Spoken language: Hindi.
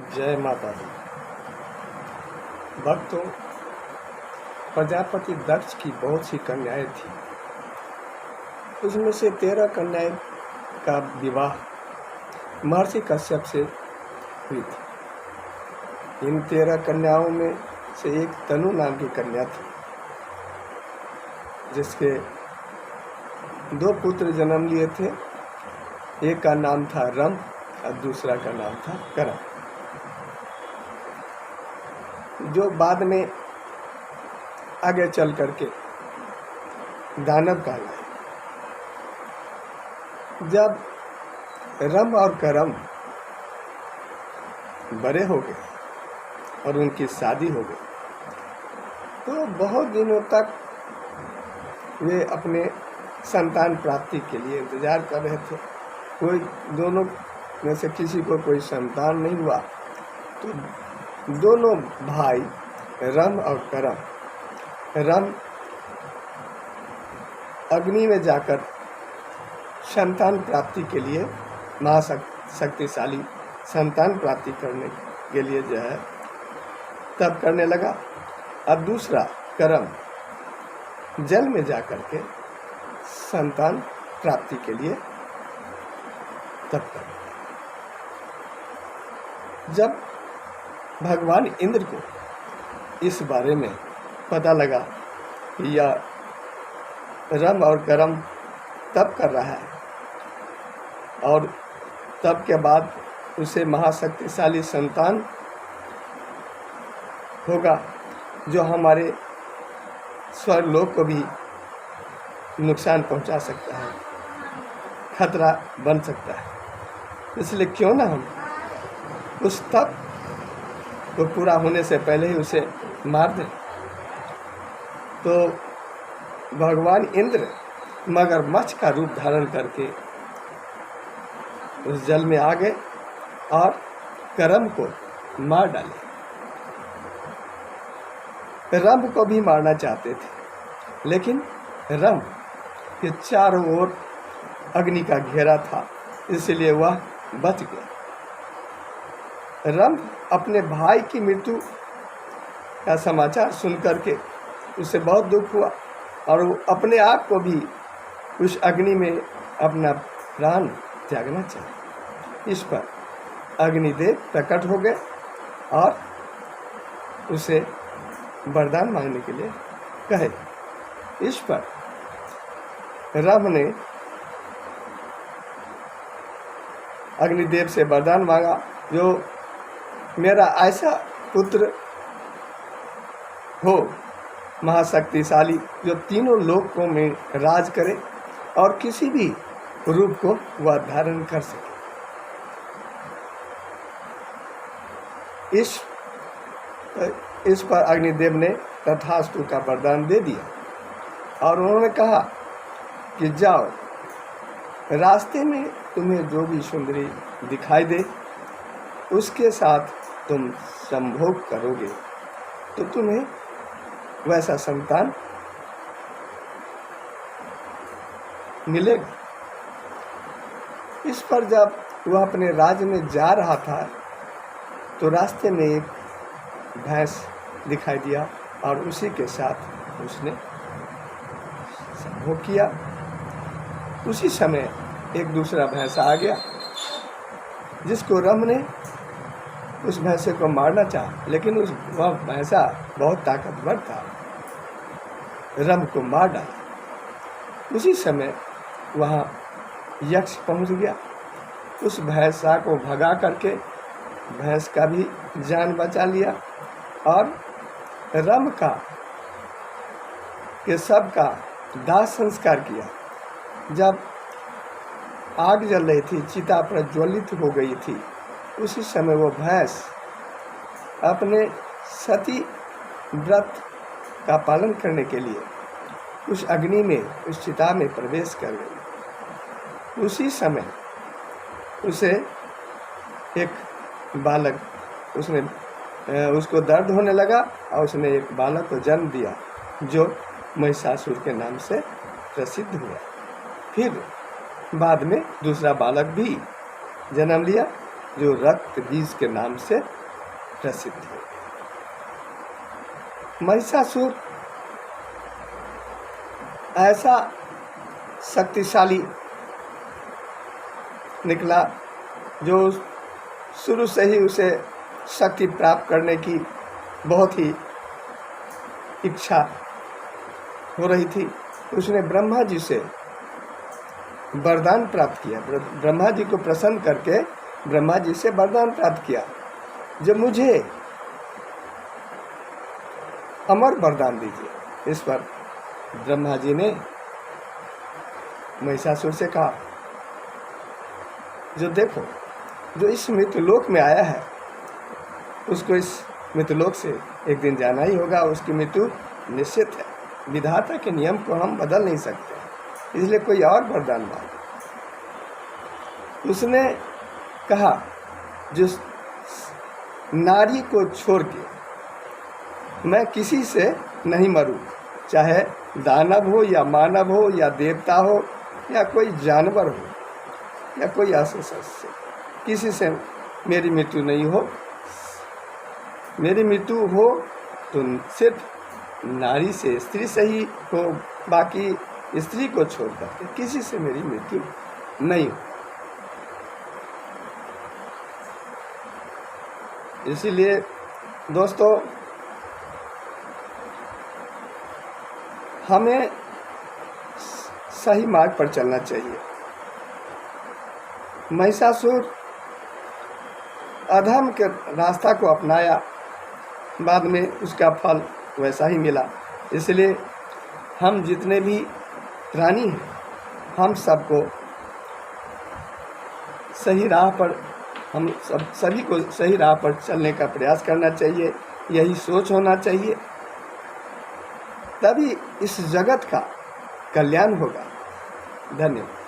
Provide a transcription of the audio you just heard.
जय माता दी। भक्तों, प्रजापति दक्ष की बहुत सी कन्याएं थी। उसमें से 13 कन्याएं का विवाह महर्षि कश्यप से हुई थी। इन 13 कन्याओं में से एक तनु नाम की कन्या थी, जिसके 2 पुत्र जन्म लिए थे। एक का नाम था रम और दूसरा का नाम था करम, जो बाद में आगे चल करके दानव कहलाए। जब रम और करम बड़े हो गए और उनकी शादी हो गई, तो बहुत दिनों तक वे अपने संतान प्राप्ति के लिए इंतजार कर रहे थे। कोई दोनों में से किसी को कोई संतान नहीं हुआ, तो दोनों भाई रम और करम, रम अग्नि में जाकर संतान प्राप्ति के लिए महाशक्तिशाली संतान प्राप्ति करने के लिए जो है तब करने लगा। अब दूसरा करम जल में जाकर के संतान प्राप्ति के लिए तब कर। जब भगवान इंद्र को इस बारे में पता लगा कि यह रम और करम तप कर रहा है और तप के बाद उसे महाशक्तिशाली संतान होगा, जो हमारे स्वर्गलोक को भी नुकसान पहुंचा सकता है, खतरा बन सकता है, इसलिए क्यों ना हम उस तप को पूरा होने से पहले ही उसे मार दें। तो भगवान इंद्र मगरमच्छ का रूप धारण करके उस जल में आ गए और करम को मार डाले। रम को भी मारना चाहते थे, लेकिन रम के चारों ओर अग्नि का घेरा था, इसलिए वह बच गया। रम अपने भाई की मृत्यु का समाचार सुनकर के उसे बहुत दुख हुआ और वो अपने आप को भी उस अग्नि में अपना प्राण त्यागना चाहा। इस पर अग्निदेव प्रकट हो गए और उसे वरदान मांगने के लिए कहे। इस पर रम ने अग्निदेव से वरदान मांगा, जो मेरा ऐसा पुत्र हो महाशक्तिशाली, जो तीनों लोकों में राज करे और किसी भी रूप को वह धारण कर सके। इस पर अग्निदेव ने तथास्तु का वरदान दे दिया और उन्होंने कहा कि जाओ, रास्ते में तुम्हें जो भी सुंदरी दिखाई दे उसके साथ तुम संभोग करोगे तो तुम्हें वैसा संतान मिलेगा। इस पर जब वह अपने राज्य में जा रहा था, तो रास्ते में एक भैंस दिखाई दिया और उसी के साथ उसने संभोग किया। उसी समय एक दूसरा भैंसा आ गया, जिसको रम ने उस भैंसे को मारना चाहा, लेकिन वह भैंसा बहुत ताकतवर था, रम को मार डाला। उसी समय वहाँ यक्ष पहुँच गया, उस भैंसा को भगा करके भैंस का भी जान बचा लिया और रम का के सब का दाह संस्कार किया। जब आग जल रही थी, चिता प्रज्वलित हो गई थी, उसी समय वो भैंस अपने सती व्रत का पालन करने के लिए उस अग्नि में, उस चिता में प्रवेश कर गई। उसी समय उसे एक बालक, उसको दर्द होने लगा और उसने एक बालक को जन्म दिया, जो महिषासुर के नाम से प्रसिद्ध हुआ। फिर बाद में दूसरा बालक भी जन्म लिया जो रक्त बीज के नाम से प्रसिद्ध है। महिषासुर ऐसा शक्तिशाली निकला जो शुरू से ही उसे शक्ति प्राप्त करने की बहुत ही इच्छा हो रही थी। उसने ब्रह्मा जी से वरदान प्राप्त किया। ब्रह्मा जी को प्रसन्न करके ब्रह्मा जी से वरदान प्राप्त किया, जब मुझे अमर वरदान दीजिए। इस पर ब्रह्मा जी ने महिषासुर से कहा, जो देखो, जो इस मृत्युलोक में आया है उसको इस मृत्युलोक से एक दिन जाना ही होगा। उसकी मृत्यु निश्चित है। विधाता के नियम को हम बदल नहीं सकते, इसलिए कोई और वरदान मांगो। उसने कहा, जो नारी को छोड़ के मैं किसी से नहीं मरूं, चाहे दानव हो या मानव हो या देवता हो या कोई जानवर हो या कोई असुर, किसी से मेरी मृत्यु नहीं हो। मेरी मृत्यु हो तो सिर्फ नारी से, स्त्री से ही हो, बाकी स्त्री को छोड़ करके किसी से मेरी मृत्यु नहीं हो। इसीलिए दोस्तों, हमें सही मार्ग पर चलना चाहिए। महिषासुर अधर्म के रास्ता को अपनाया, बाद में उसका फल वैसा ही मिला। इसलिए हम जितने भी प्राणी हैं, हम सबको सही राह पर, हम सभी को सही राह पर चलने का प्रयास करना चाहिए। यही सोच होना चाहिए, तभी इस जगत का कल्याण होगा। धन्यवाद।